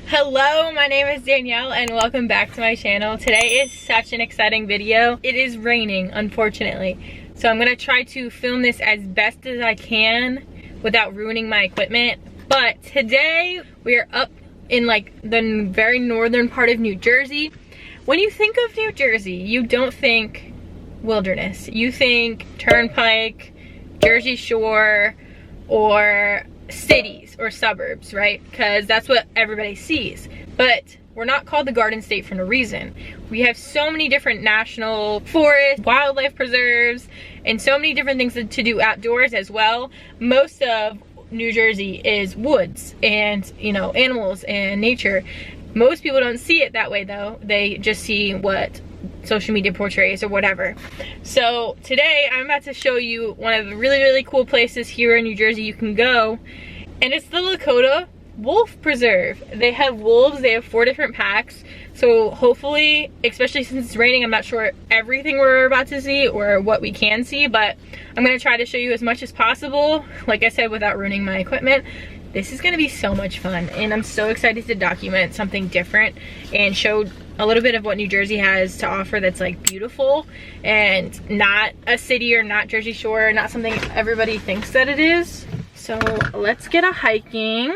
Hello, my name is Danielle and welcome back to my channel. Today is such an exciting video. It is raining, unfortunately. So I'm gonna try to film this as best as I can without ruining my equipment. But today we are up in like the very northern part of New Jersey. When you think of New Jersey, you don't think wilderness. You think turnpike, Jersey Shore, or cities or suburbs, right? Because that's what everybody sees. But we're not called the Garden State for no reason. We have so many different national forests, wildlife preserves, and so many different things to do outdoors as well. Most of New Jersey is woods and, you know, animals and nature. Most people don't see it that way though. They just see what social media portrays or whatever. So today I'm about to show you one of the really cool places here in New Jersey you can go, and it's the Lakota Wolf Preserve. They have wolves. They have 4 different packs. So hopefully, especially since it's raining, I'm not sure everything we're about to see or what we can see, but I'm gonna try to show you as much as possible, like I said, without ruining my equipment. This is gonna be so much fun, and I'm so excited to document something different and show a little bit of what New Jersey has to offer that's like beautiful and not a city or not Jersey Shore, not something everybody thinks that it is. So let's get a hiking.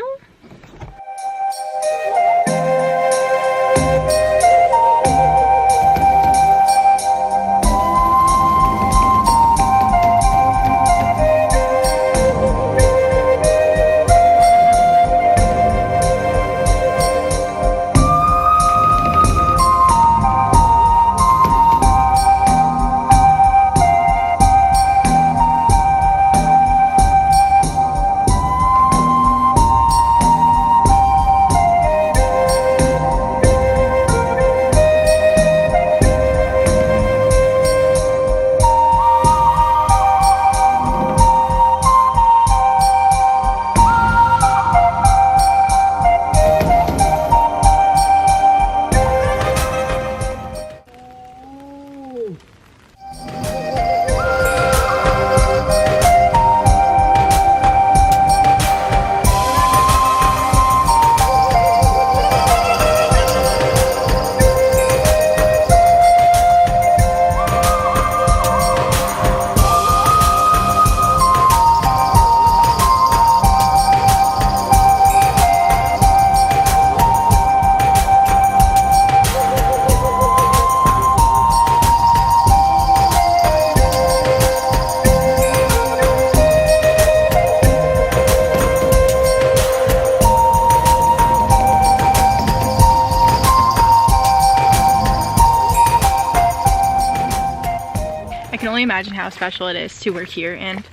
Imagine how special it is to work here and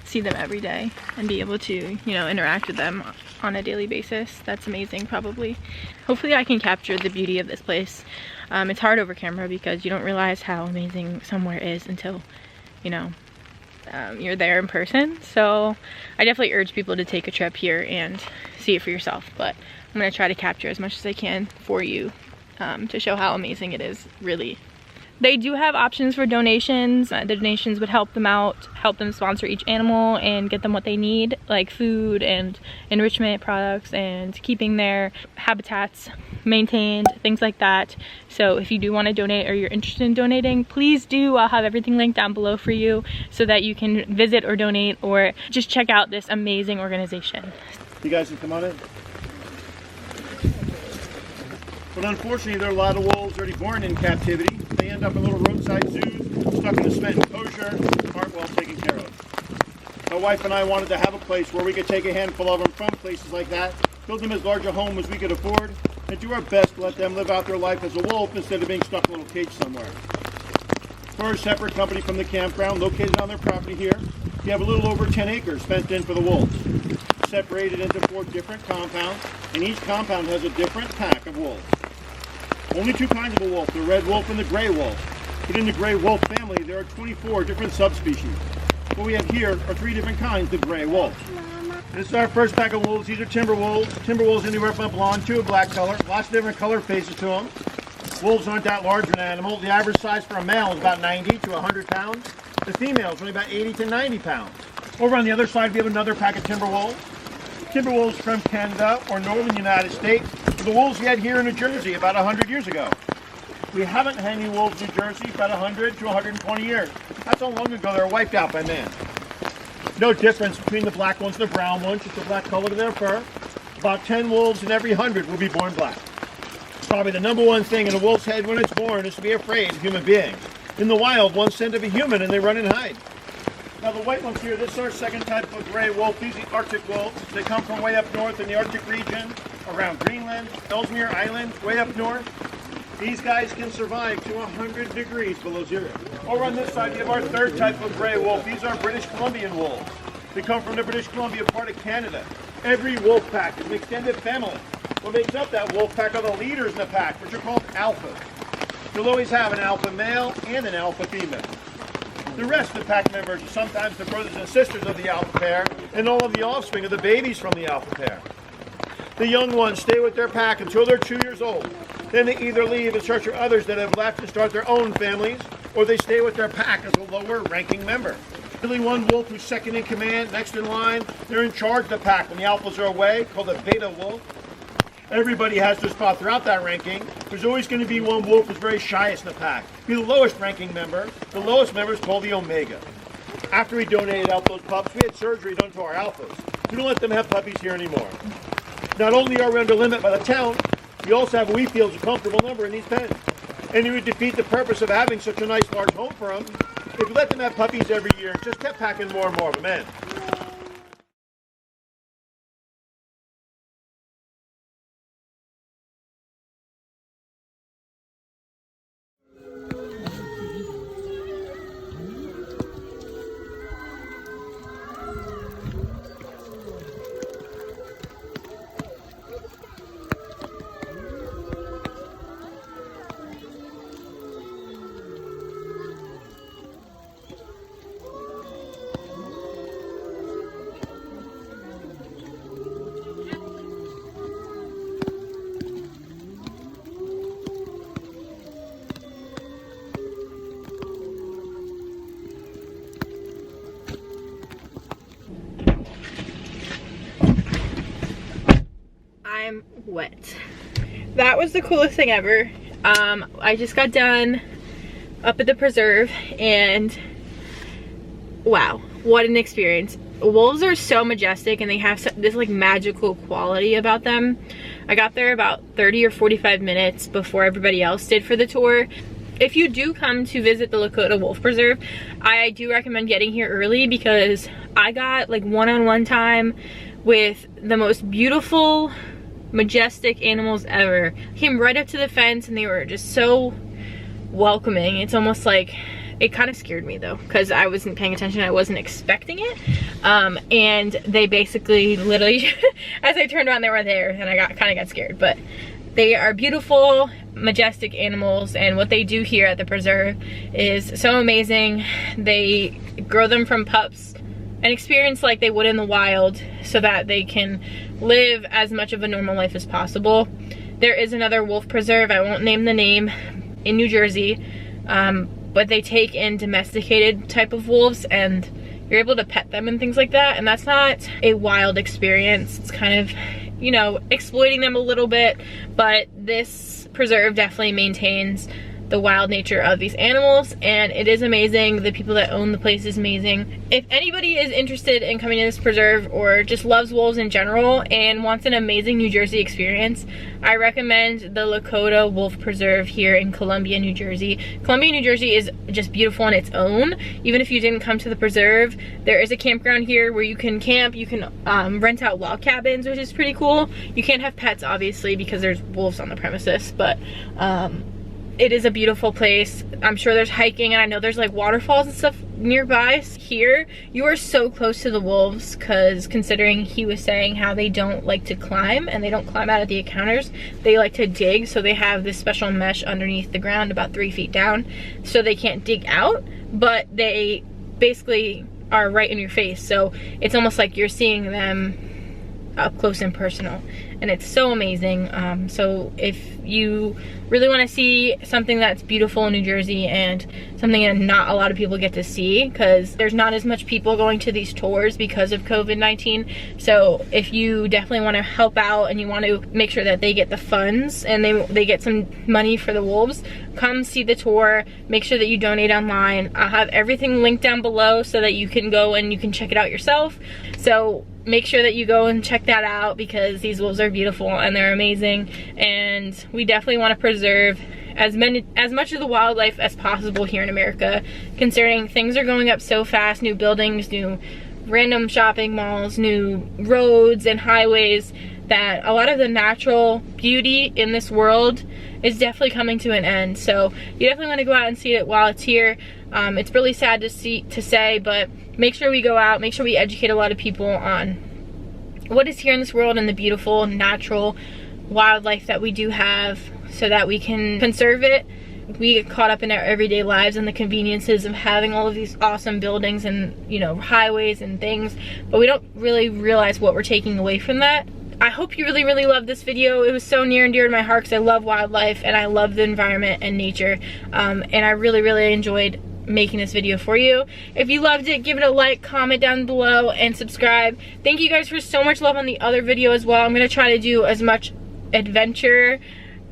see them every day and be able to, you know, interact with them on a daily basis. That's amazing. Probably hopefully I can capture the beauty of this place. It's hard over camera because you don't realize how amazing somewhere is until, you know, you're there in person. So I definitely urge people to take a trip here and see it for yourself, but I'm going to try to capture as much as I can for you to show how amazing it is, really. They do have options for donations. The donations would help them out, help them sponsor each animal and get them what they need, like food and enrichment products and keeping their habitats maintained, things like that. So if you do want to donate or you're interested in donating, please do. I'll have everything linked down below for you so that you can visit or donate or just check out this amazing organization. You guys can come on in. But unfortunately, there are a lot of wolves already born in captivity. They end up in little roadside zoos, stuck in a cement enclosure, aren't well taken care of. My wife and I wanted to have a place where we could take a handful of them from places like that, build them as large a home as we could afford, and do our best to let them live out their life as a wolf instead of being stuck in a little cage somewhere. We're a separate company from the campground located on their property here. We have a little over 10 acres fenced in for the wolves, separated into 4 different compounds, and each compound has a different pack of wolves. Only 2 kinds of a wolf, the red wolf and the gray wolf. But in the gray wolf family, there are 24 different subspecies. What we have here are 3 different kinds of gray wolf. This is our first pack of wolves. These are timber wolves. Timber wolves anywhere from a blonde to a black color. Lots of different color faces to them. Wolves aren't that large of an animal. The average size for a male is about 90 to 100 pounds. The female is only about 80 to 90 pounds. Over on the other side, we have another pack of timber wolves. Timber wolves from Canada or northern United States. The wolves we had here in New Jersey about 100 years ago. We haven't had any wolves in New Jersey for about 100 to 120 years. That's how long ago they were wiped out by man. No difference between the black ones and the brown ones, just the black color of their fur. About 10 wolves in every 100 will be born black. Probably the number one thing in a wolf's head when it's born is to be afraid of human beings. In the wild, one scent of a human and they run and hide. Now the white ones here, this is our second type of gray wolf. These are Arctic wolves. They come from way up north in the Arctic region, around Greenland, Ellesmere Island, way up north. These guys can survive to 100 degrees below zero. Over on this side, we have our third type of gray wolf. These are British Colombian wolves. They come from the British Columbia part of Canada. Every wolf pack is an extended family. What makes up that wolf pack are the leaders in the pack, which are called alphas. You'll always have an alpha male and an alpha female. The rest of the pack members are sometimes the brothers and sisters of the alpha pair, and all of the offspring of the babies from the alpha pair. The young ones stay with their pack until they're 2 years old. Then they either leave and search for others that have left and start their own families, or they stay with their pack as a lower ranking member. Really one wolf who's second in command, next in line. They're in charge of the pack when the alphas are away, called a beta wolf. Everybody has their spot throughout that ranking. There's always going to be one wolf who's very shyest in the pack. Be the lowest ranking member. The lowest member is called the omega. After we donated out those pups, we had surgery done to our alphas. We don't let them have puppies here anymore. Not only are we under limit by the town, we also have what we feel is a comfortable number in these pens. And it would defeat the purpose of having such a nice large home for them if we let them have puppies every year and just kept packing more and more of them in. I'm wet. That was the coolest thing ever. I just got done up at the preserve and wow, what an experience. Wolves are so majestic and they have this like magical quality about them. I got there about 30 or 45 minutes before everybody else did for the tour. If you do come to visit the Lakota Wolf Preserve, I do recommend getting here early because I got like one-on-one time with the most beautiful, majestic animals ever. Came right up to the fence and they were just so welcoming. It's almost like, it kind of scared me though because I wasn't paying attention. I wasn't expecting it. And they basically literally, as I turned around, they were there and I kind of got scared. But they are beautiful, majestic animals, and what they do here at the preserve is so amazing. They grow them from pups and experience like they would in the wild so that they can live as much of a normal life as possible. There is another wolf preserve, I won't name the name, in New Jersey, but they take in domesticated type of wolves and you're able to pet them and things like that, and that's not a wild experience. It's kind of, you know, exploiting them a little bit, but this preserve definitely maintains the wild nature of these animals, and it is amazing. The people that own the place is amazing. If anybody is interested in coming to this preserve or just loves wolves in general and wants an amazing New Jersey experience, I recommend the Lakota Wolf Preserve here in Colombian, New Jersey. Colombian, New Jersey is just beautiful on its own. Even if you didn't come to the preserve, there is a campground here where you can camp. You can rent out log cabins, which is pretty cool. You can't have pets, obviously, because there's wolves on the premises, but it is a beautiful place. I'm sure there's hiking, and I know there's like waterfalls and stuff nearby. Here, you are so close to the wolves because considering he was saying how they don't like to climb and they don't climb out of the encounters, they like to dig. So they have this special mesh underneath the ground about 3 feet down so they can't dig out, but they basically are right in your face. So it's almost like you're seeing them up close and personal, and it's so amazing. So if you really want to see something that's beautiful in New Jersey and something that not a lot of people get to see, because there's not as much people going to these tours because of COVID-19, so if you definitely want to help out and you want to make sure that they get the funds and they get some money for the wolves, come see the tour. Make sure that you donate online. I'll have everything linked down below so that you can go and you can check it out yourself. So make sure that you go and check that out, because these wolves are beautiful and they're amazing, and we definitely want to preserve as much of the wildlife as possible here in America, considering things are going up so fast. New buildings, new random shopping malls, new roads and highways, that a lot of the natural beauty in this world is definitely coming to an end. So you definitely want to go out and see it while it's here. It's really sad to say, but make sure we go out, make sure we educate a lot of people on what is here in this world and the beautiful natural wildlife that we do have, so that we can conserve it. We get caught up in our everyday lives and the conveniences of having all of these awesome buildings and, you know, highways and things, but we don't really realize what we're taking away from that. I hope you really loved this video. It was so near and dear to my heart because I love wildlife and I love the environment and nature, and I really enjoyed making this video for you. If you loved it, give it a like, comment down below, and subscribe. Thank you guys for so much love on the other video as well. I'm gonna try to do as much adventure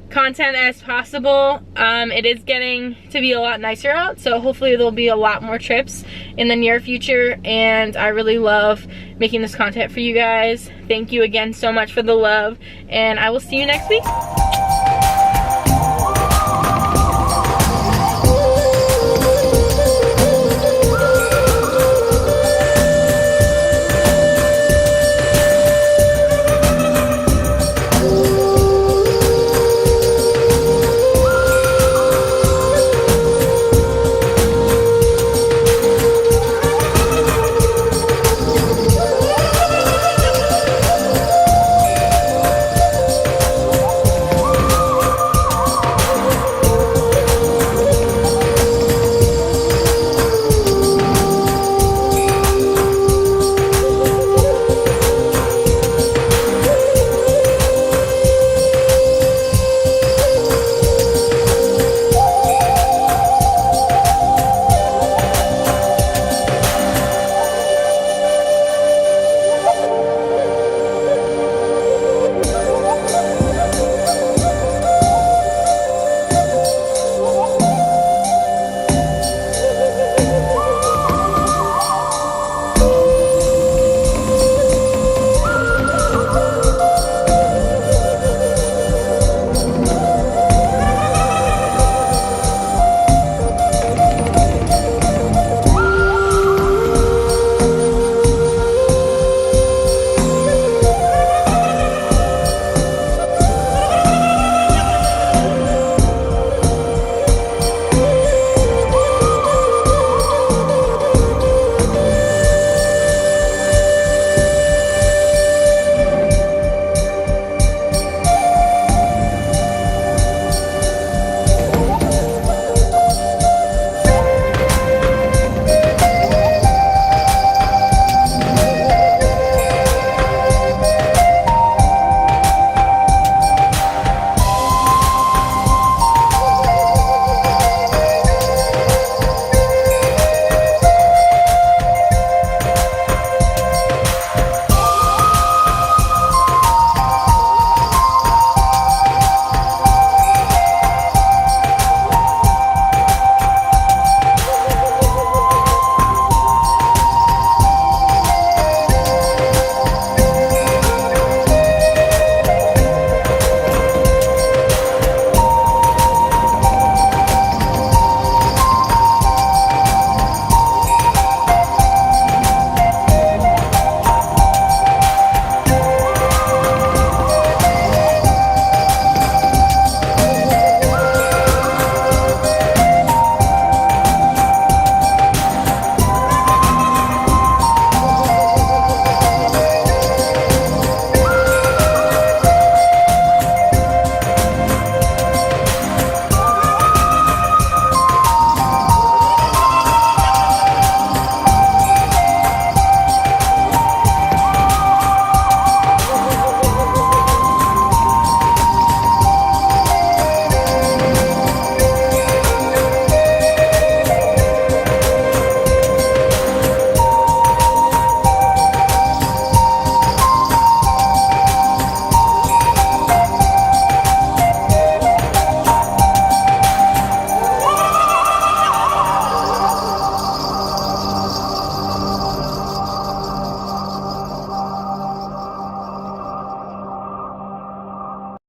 content as possible. It is getting to be a lot nicer out, so hopefully there'll be a lot more trips in the near future, and I really love making this content for you guys. Thank you again so much for the love, and I will see you next week.